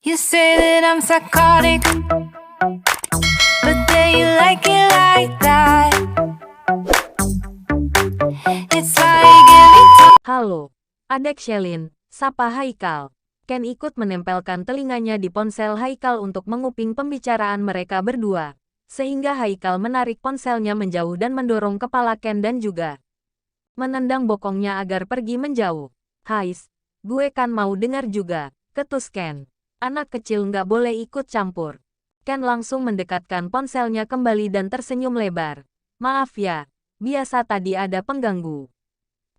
You say that I'm psychotic, but then you like it like that. It's like every time. Halo, adek Shelin, sapa Haikal. Ken ikut menempelkan telinganya di ponsel Haikal untuk menguping pembicaraan mereka berdua. Sehingga Haikal menarik ponselnya menjauh dan mendorong kepala Ken dan juga menendang bokongnya agar pergi menjauh. Hais, gue kan mau dengar juga, ketus Ken. Anak kecil nggak boleh ikut campur. Ken langsung mendekatkan ponselnya kembali dan tersenyum lebar. Maaf ya, biasa tadi ada pengganggu.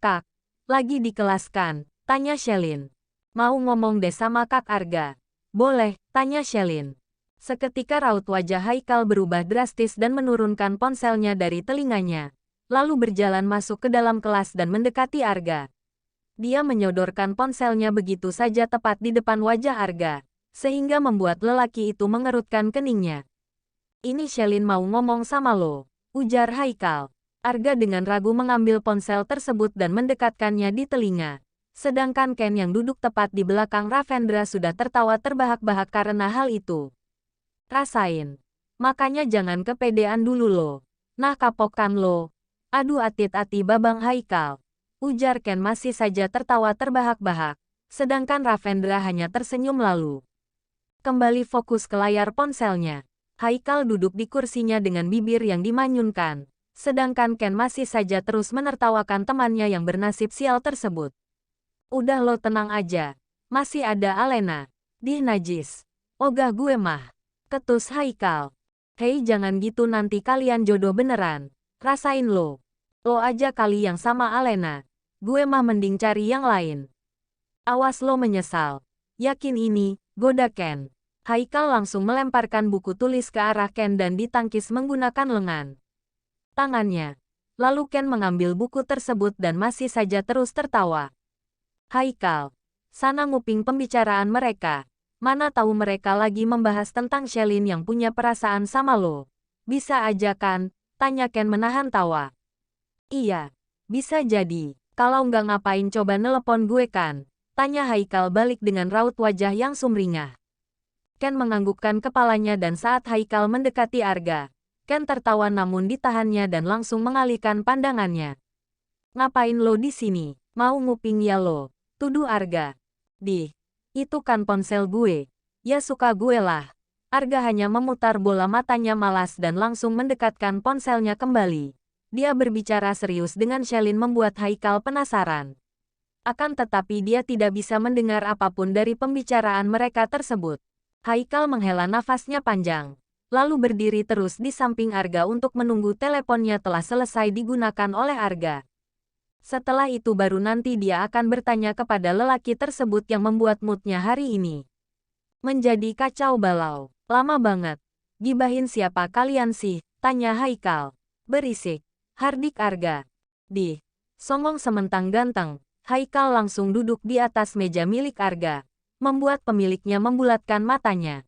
Kak, lagi di kelas kan? Tanya Shelin. Mau ngomong deh sama Kak Arga. Boleh, tanya Shelin. Seketika raut wajah Haikal berubah drastis dan menurunkan ponselnya dari telinganya. Lalu berjalan masuk ke dalam kelas dan mendekati Arga. Dia menyodorkan ponselnya begitu saja tepat di depan wajah Arga, sehingga membuat lelaki itu mengerutkan keningnya. Ini Shelin mau ngomong sama lo, ujar Haikal. Arga dengan ragu mengambil ponsel tersebut dan mendekatkannya di telinga. Sedangkan Ken yang duduk tepat di belakang Ravendra sudah tertawa terbahak-bahak karena hal itu. Rasain. Makanya jangan kepedean dulu lo. Nah kapokkan lo. Aduh atit-ati babang Haikal. Ujar Ken masih saja tertawa terbahak-bahak. Sedangkan Ravendra hanya tersenyum lalu kembali fokus ke layar ponselnya. Haikal duduk di kursinya dengan bibir yang dimanyunkan. Sedangkan Ken masih saja terus menertawakan temannya yang bernasib sial tersebut. Udah lo tenang aja. Masih ada Alena. Dih najis. Ogah gue mah. Ketus Haikal. Hei jangan gitu nanti kalian jodoh beneran. Rasain lo. Lo aja kali yang sama Alena. Gue mah mending cari yang lain. Awas lo menyesal. Yakin ini, goda Ken. Haikal langsung melemparkan buku tulis ke arah Ken dan ditangkis menggunakan lengan tangannya. Lalu Ken mengambil buku tersebut dan masih saja terus tertawa. Haikal, sana nguping pembicaraan mereka. Mana tahu mereka lagi membahas tentang Shelin yang punya perasaan sama lo. Bisa aja kan? Tanya Ken menahan tawa. Iya, bisa jadi. Kalau nggak ngapain coba nelepon gue kan? Tanya Haikal balik dengan raut wajah yang sumringah. Ken menganggukkan kepalanya dan saat Haikal mendekati Arga, Ken tertawa namun ditahannya dan langsung mengalihkan pandangannya. Ngapain lo di sini? Mau nguping ya lo? Tuduh Arga. Itu kan ponsel gue. Ya suka gue lah. Arga hanya memutar bola matanya malas dan langsung mendekatkan ponselnya kembali. Dia berbicara serius dengan Shelin membuat Haikal penasaran. Akan tetapi dia tidak bisa mendengar apapun dari pembicaraan mereka tersebut. Haikal menghela nafasnya panjang, lalu berdiri terus di samping Arga untuk menunggu teleponnya telah selesai digunakan oleh Arga. Setelah itu baru nanti dia akan bertanya kepada lelaki tersebut yang membuat moodnya hari ini menjadi kacau balau. Lama banget. Gibahin siapa kalian sih? Tanya Haikal. Berisik. Hardik Arga. Songong sementang ganteng. Haikal langsung duduk di atas meja milik Arga, membuat pemiliknya membulatkan matanya.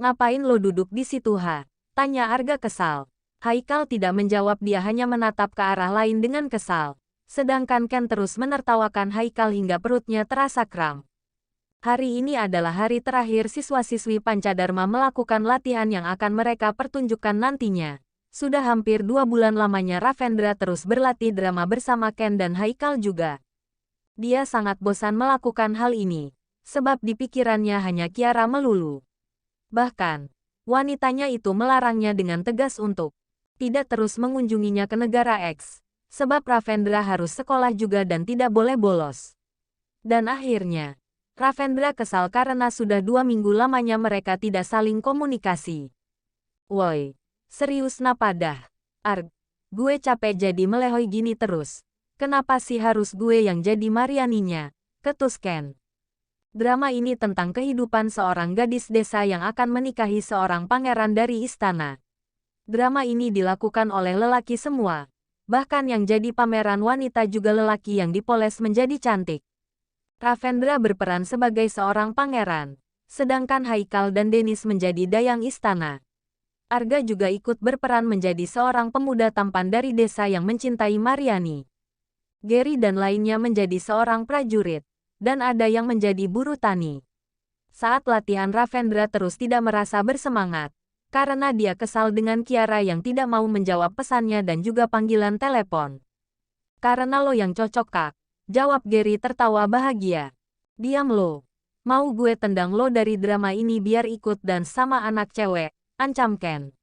Ngapain lo duduk di situ ha? Tanya Arga kesal. Haikal tidak menjawab, dia hanya menatap ke arah lain dengan kesal. Sedangkan Ken terus menertawakan Haikal hingga perutnya terasa kram. Hari ini adalah hari terakhir siswa-siswi Pancadharma melakukan latihan yang akan mereka pertunjukkan nantinya. Sudah hampir 2 bulan lamanya Ravendra terus berlatih drama bersama Ken dan Haikal juga. Dia sangat bosan melakukan hal ini, sebab di pikirannya hanya Kiara melulu. Bahkan, wanitanya itu melarangnya dengan tegas untuk tidak terus mengunjunginya ke negara X, sebab Ravendra harus sekolah juga dan tidak boleh bolos. Dan akhirnya, Ravendra kesal karena sudah 2 minggu lamanya mereka tidak saling komunikasi. Woi, serius napadah? Arg, gue capek jadi melehoi gini terus. Kenapa sih harus gue yang jadi Marianinya? Ketus Ken. Drama ini tentang kehidupan seorang gadis desa yang akan menikahi seorang pangeran dari istana. Drama ini dilakukan oleh lelaki semua. Bahkan yang jadi pameran wanita juga lelaki yang dipoles menjadi cantik. Ravendra berperan sebagai seorang pangeran, sedangkan Haikal dan Dennis menjadi dayang istana. Arga juga ikut berperan menjadi seorang pemuda tampan dari desa yang mencintai Mariani. Gary dan lainnya menjadi seorang prajurit, dan ada yang menjadi buruh tani. Saat latihan Ravendra terus tidak merasa bersemangat, karena dia kesal dengan Kiara yang tidak mau menjawab pesannya dan juga panggilan telepon. Karena lo yang cocok Kak, jawab Gary tertawa bahagia. Diam lo. Mau gue tendang lo dari drama ini biar ikut dan sama anak cewek, ancam Ken.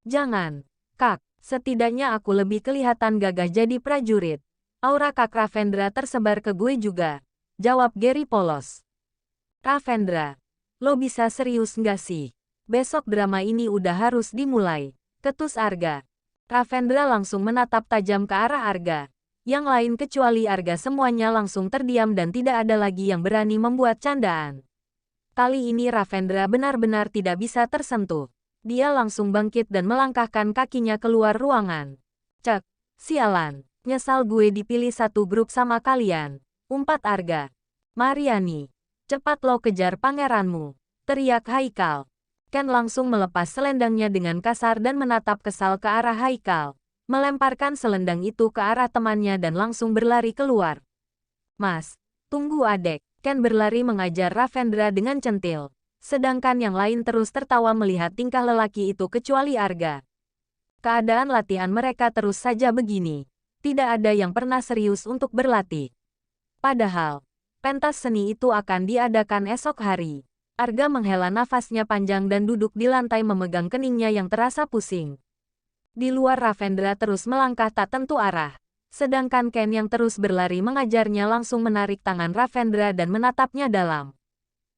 Jangan, Kak, setidaknya aku lebih kelihatan gagah jadi prajurit. Aura Kak Ravendra tersebar ke gue juga, jawab Gary polos. Ravendra, lo bisa serius nggak sih? Besok drama ini udah harus dimulai, ketus Arga. Ravendra langsung menatap tajam ke arah Arga. Yang lain kecuali Arga semuanya langsung terdiam dan tidak ada lagi yang berani membuat candaan. Kali ini Ravendra benar-benar tidak bisa tersentuh. Dia langsung bangkit dan melangkahkan kakinya keluar ruangan. Cek, sialan, nyesal gue dipilih satu grup sama kalian, umpat Arga. Mariani. Cepat lo kejar pangeranmu, teriak Haikal. Ken langsung melepas selendangnya dengan kasar dan menatap kesal ke arah Haikal, melemparkan selendang itu ke arah temannya dan langsung berlari keluar. Mas, tunggu adek. Ken berlari mengajar Ravendra dengan centil, sedangkan yang lain terus tertawa melihat tingkah lelaki itu kecuali Arga. Keadaan latihan mereka terus saja begini, tidak ada yang pernah serius untuk berlatih. Padahal, pentas seni itu akan diadakan esok hari. Arga menghela nafasnya panjang dan duduk di lantai memegang keningnya yang terasa pusing. Di luar Ravendra terus melangkah tak tentu arah. Sedangkan Ken yang terus berlari mengajarnya langsung menarik tangan Ravendra dan menatapnya dalam.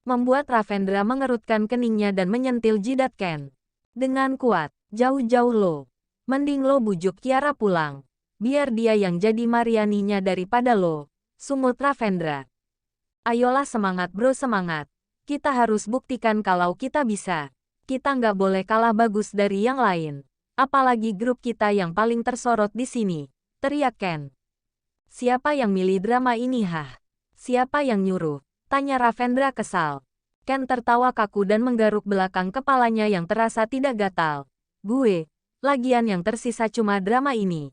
Membuat Ravendra mengerutkan keningnya dan menyentil jidat Ken. Dengan kuat, jauh-jauh lo. Mending lo bujuk Kiara pulang. Biar dia yang jadi Marianinya daripada lo, sumut Ravendra. Ayolah semangat bro semangat. Kita harus buktikan kalau kita bisa. Kita nggak boleh kalah bagus dari yang lain. Apalagi grup kita yang paling tersorot di sini, teriak Ken. Siapa yang milih drama ini hah? Siapa yang nyuruh? Tanya Ravendra kesal. Ken tertawa kaku dan menggaruk belakang kepalanya yang terasa tidak gatal. Gue, lagian yang tersisa cuma drama ini.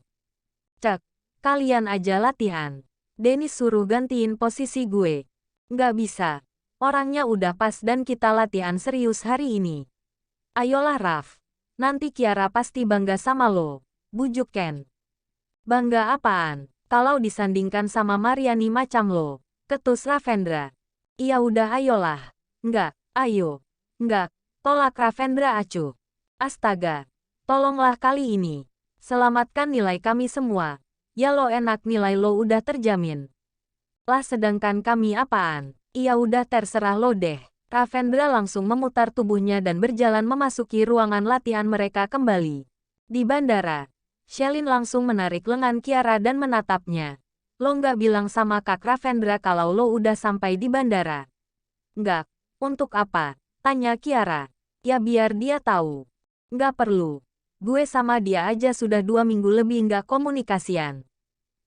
Cek, kalian aja latihan. Dennis suruh gantiin posisi gue. Nggak bisa. Orangnya udah pas dan kita latihan serius hari ini. Ayolah Raf. Nanti Kiara pasti bangga sama lo. Bujuk Ken. Bangga apaan? Kalau disandingkan sama Mariani macam lo. Ketus Ravendra. Iya udah ayolah. Nggak, ayo. Nggak, tolak Ravendra acuh. Astaga. Tolonglah kali ini. Selamatkan nilai kami semua. Ya lo enak nilai lo udah terjamin. Lah sedangkan kami apaan? Iya udah terserah lo deh. Ravendra langsung memutar tubuhnya dan berjalan memasuki ruangan latihan mereka kembali. Di bandara, Shelin langsung menarik lengan Kiara dan menatapnya. Lo nggak bilang sama Kak Ravendra kalau lo udah sampai di bandara? Nggak. Untuk apa? Tanya Kiara. Ya biar dia tahu. Nggak perlu. Gue sama dia aja sudah 2 minggu lebih nggak komunikasian.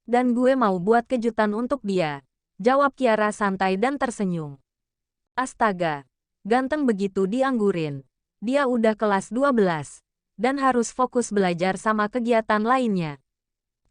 Dan gue mau buat kejutan untuk dia. Jawab Kiara santai dan tersenyum. Astaga, ganteng begitu dianggurin. Dia udah kelas 12, dan harus fokus belajar sama kegiatan lainnya.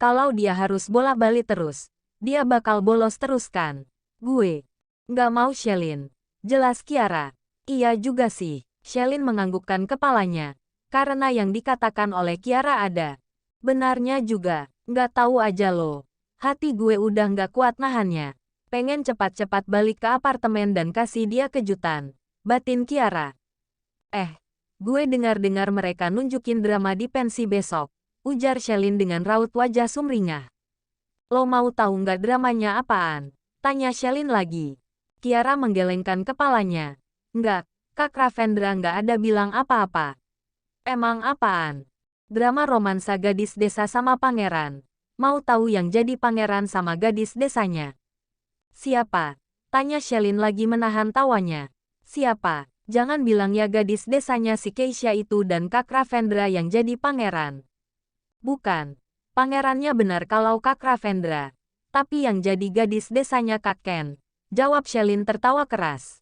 Kalau dia harus bolak-balik terus, dia bakal bolos terus kan? Gue nggak mau Shelin. Jelas Kiara. Iya juga sih. Shelin menganggukkan kepalanya, karena yang dikatakan oleh Kiara ada benarnya juga. Nggak tahu aja lo. Hati gue udah nggak kuat nahannya. Pengen cepat-cepat balik ke apartemen dan kasih dia kejutan. Batin Kiara. Gue dengar-dengar mereka nunjukin drama di pensi besok. Ujar Shelin dengan raut wajah sumringah. Lo mau tahu nggak dramanya apaan? Tanya Shelin lagi. Kiara menggelengkan kepalanya. Nggak, Kak Ravendra nggak ada bilang apa-apa. Emang apaan? Drama romansa gadis desa sama pangeran. Mau tahu yang jadi pangeran sama gadis desanya? Siapa? Tanya Shelin lagi menahan tawanya. Siapa? Jangan bilang ya gadis desanya si Keisha itu dan Kak Ravendra yang jadi pangeran. Bukan. Pangerannya benar kalau Kak Ravendra. Tapi yang jadi gadis desanya Kak Ken. Jawab Shelin tertawa keras.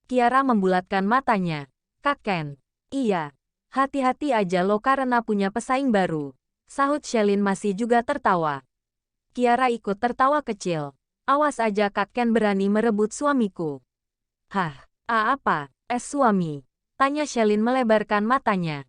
Kiara membulatkan matanya. Kak Ken. Iya. Hati-hati aja lo karena punya pesaing baru. Sahut Shelin masih juga tertawa. Kiara ikut tertawa kecil. Awas aja Kak Ken berani merebut suamiku. Hah, Apa? Es suami? Tanya Shelin melebarkan matanya.